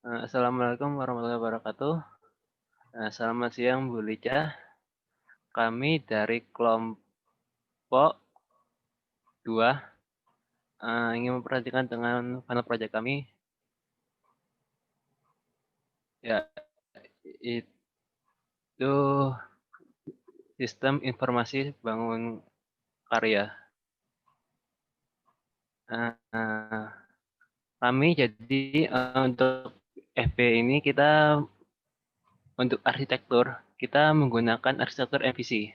Assalamualaikum warahmatullahi wabarakatuh. Selamat siang Bu Lica. Kami dari kelompok 2 ingin memperhatikan dengan panel proyek kami, yaitu sistem informasi bangun karya. Kami jadi untuk FP ini kita untuk arsitektur, kita menggunakan arsitektur MVC.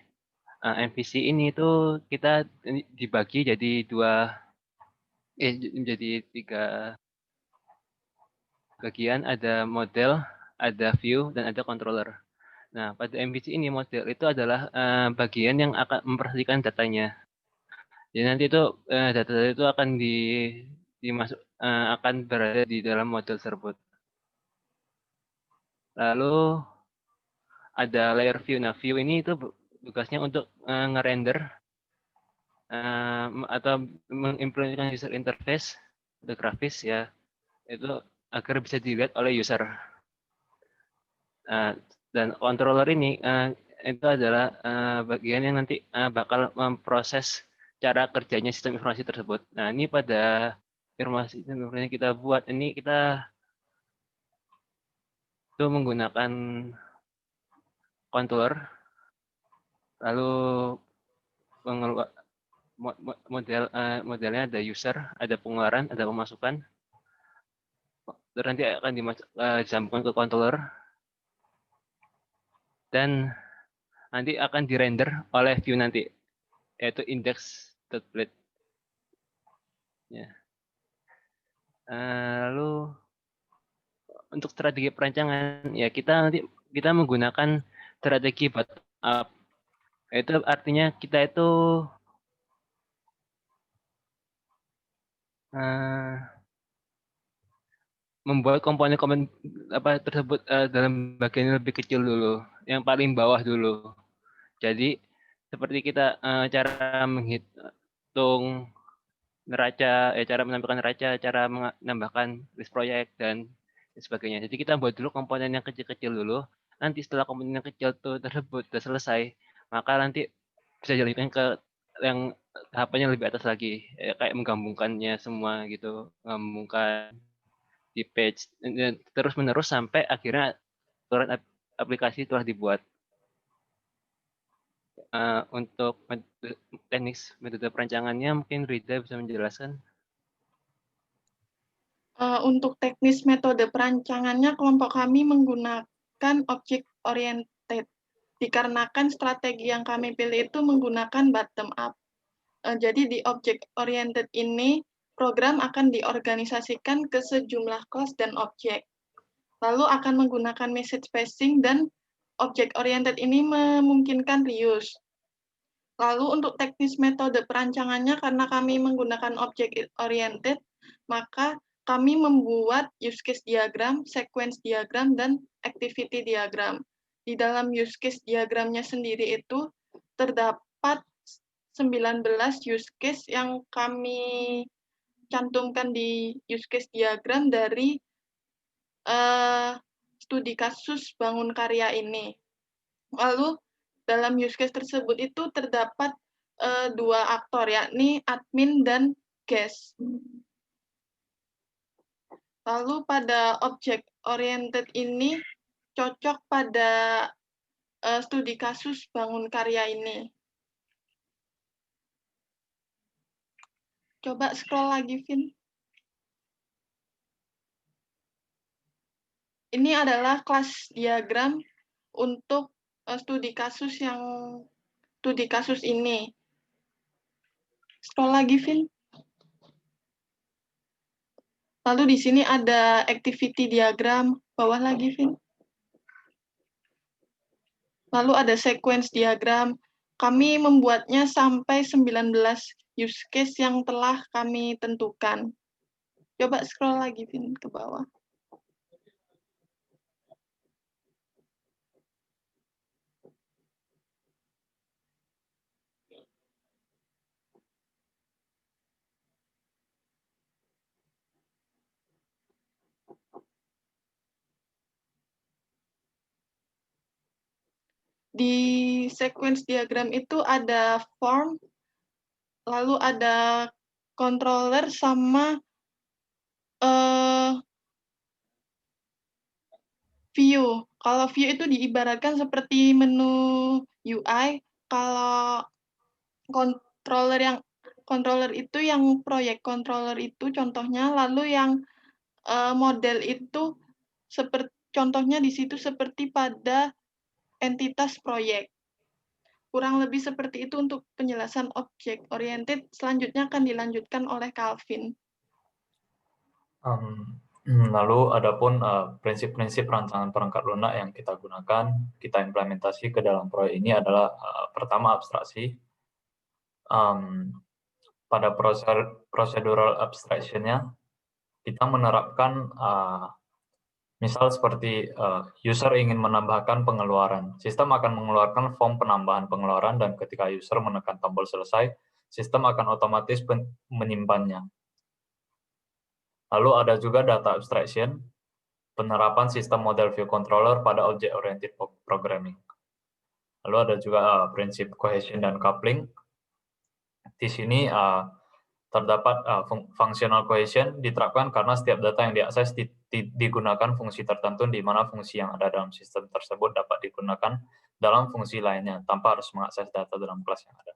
MVC ini tuh kita dibagi jadi menjadi 3 bagian, ada model, ada view, dan ada controller. Nah, pada MVC ini model itu adalah bagian yang akan memperhatikan datanya. Jadi nanti itu data itu akan akan berada di dalam model tersebut. Lalu ada layer view. Nah, view ini itu tugasnya untuk ngerender atau mengimplementasikan user interface atau grafis ya, itu agar bisa dilihat oleh user. Dan controller ini itu adalah bagian yang nanti bakal memproses cara kerjanya sistem informasi tersebut. Nah, ini pada informasi yang kita buat ini kita itu menggunakan controller, lalu modelnya ada user, ada pengeluaran, ada pemasukan, terus nanti akan disambungkan ke controller dan nanti akan dirender oleh view nanti, yaitu index.plate. Ya. Lalu untuk strategi perancangan ya kita menggunakan strategi bottom up. Itu artinya kita itu membuat komponen-komponen tersebut dalam bagian yang lebih kecil dulu, yang paling bawah dulu. Jadi seperti kita cara menghitung neraca, cara menampilkan neraca, cara menambahkan list proyek dan sebagainya. Jadi kita buat dulu komponen yang kecil-kecil dulu. Nanti setelah komponen yang kecil tersebut sudah selesai, maka nanti bisa dilanjutkan ke yang tahapannya lebih atas lagi, kayak menggabungkannya semua gitu, menggabungkan di page terus menerus sampai akhirnya turun aplikasi telah dibuat. Untuk teknis metode perancangannya mungkin Rida bisa menjelaskan. Untuk teknis metode perancangannya, kelompok kami menggunakan object oriented, dikarenakan strategi yang kami pilih itu menggunakan bottom up. Jadi di object oriented ini, program akan diorganisasikan ke sejumlah kelas dan objek. Lalu akan menggunakan message passing dan object oriented ini memungkinkan reuse. Lalu untuk teknis metode perancangannya, karena kami menggunakan object oriented, maka kami membuat use case diagram, sequence diagram, dan activity diagram. Di dalam use case diagramnya sendiri itu terdapat 19 use case yang kami cantumkan di use case diagram dari studi kasus bangun karya ini. Lalu dalam use case tersebut itu terdapat 2 aktor, yakni admin dan guest. Lalu pada object oriented ini cocok pada studi kasus bangun karya ini. Coba scroll lagi, Vin. Ini adalah kelas diagram untuk studi kasus ini. Scroll lagi, Vin. Lalu di sini ada activity diagram, bawah lagi, Vin. Lalu ada sequence diagram. Kami membuatnya sampai 19 use case yang telah kami tentukan. Coba scroll lagi, Vin, ke bawah. Di sequence diagram itu ada form, lalu ada controller sama view. Kalau view itu diibaratkan seperti menu UI, kalau controller itu yang proyek controller itu contohnya, lalu yang model itu contohnya di situ seperti pada entitas proyek. Kurang lebih seperti itu untuk penjelasan object oriented. Selanjutnya akan dilanjutkan oleh Calvin. Lalu adapun prinsip-prinsip rancangan perangkat lunak yang kita gunakan, kita implementasi ke dalam proyek ini adalah pertama abstraksi. Pada procedural abstraction-nya, kita menerapkan misal seperti user ingin menambahkan pengeluaran. Sistem akan mengeluarkan form penambahan pengeluaran dan ketika user menekan tombol selesai, sistem akan otomatis menyimpannya. Lalu ada juga data abstraction, penerapan sistem model view controller pada object oriented programming. Lalu ada juga prinsip cohesion dan coupling. Di sini terdapat functional cohesion diterapkan karena setiap data yang diakses digunakan fungsi tertentu di mana fungsi yang ada dalam sistem tersebut dapat digunakan dalam fungsi lainnya tanpa harus mengakses data dalam kelas yang ada.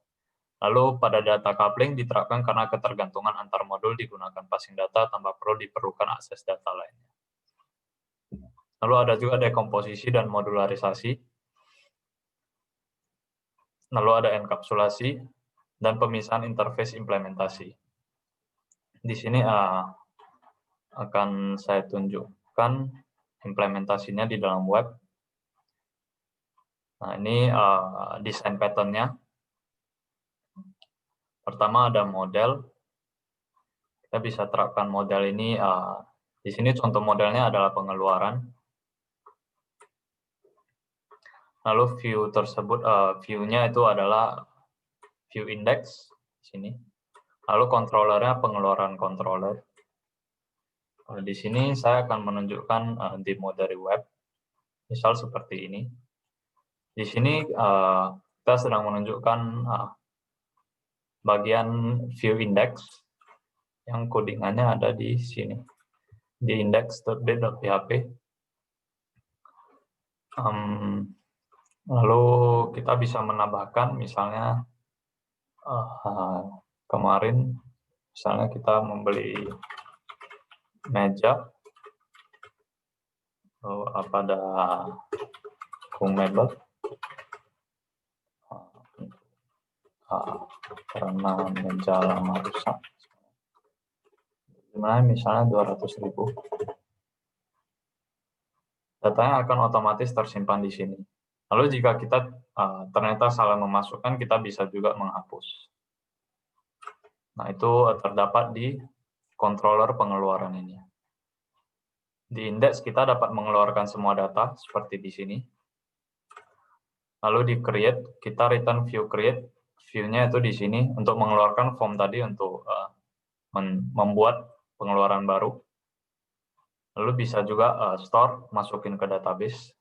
Lalu pada data coupling diterapkan karena ketergantungan antar modul digunakan passing data tanpa perlu diperlukan akses data lainnya. Lalu ada juga dekomposisi dan modularisasi. Lalu ada enkapsulasi dan pemisahan interface implementasi. Di sini akan saya tunjukkan implementasinya di dalam web. Nah, ini desain pattern-nya. Pertama ada model. Kita bisa terapkan model ini. Di sini contoh modelnya adalah pengeluaran. Lalu view tersebut, view-nya itu adalah view index di sini. Lalu controllernya pengeluaran controller. Di sini saya akan menunjukkan demo dari web, misal seperti ini. Di sini kita sedang menunjukkan bagian view index yang codingannya ada di sini, di index.b.php. Lalu kita bisa menambahkan, misalnya kemarin, misalnya kita membeli meja, lalu pada mebel, karena meja lama rusak, misalnya 200.000. Datanya akan otomatis tersimpan di sini. Lalu jika kita ternyata salah memasukkan, kita bisa juga menghapus. Nah, itu terdapat di controller pengeluaran ini. Di index kita dapat mengeluarkan semua data seperti di sini. Lalu di create, kita return view create. View-nya itu di sini untuk mengeluarkan form tadi untuk membuat pengeluaran baru. Lalu bisa juga store, masukin ke database.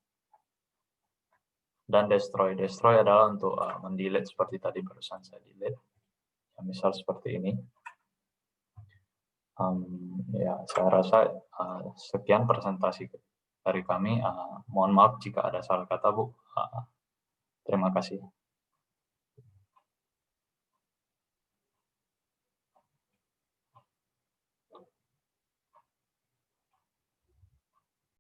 Dan destroy. Destroy adalah untuk mendelete seperti tadi barusan saya delete. Misal seperti ini. Ya, saya rasa sekian presentasi dari kami. Mohon maaf jika ada salah kata, Bu. Terima kasih.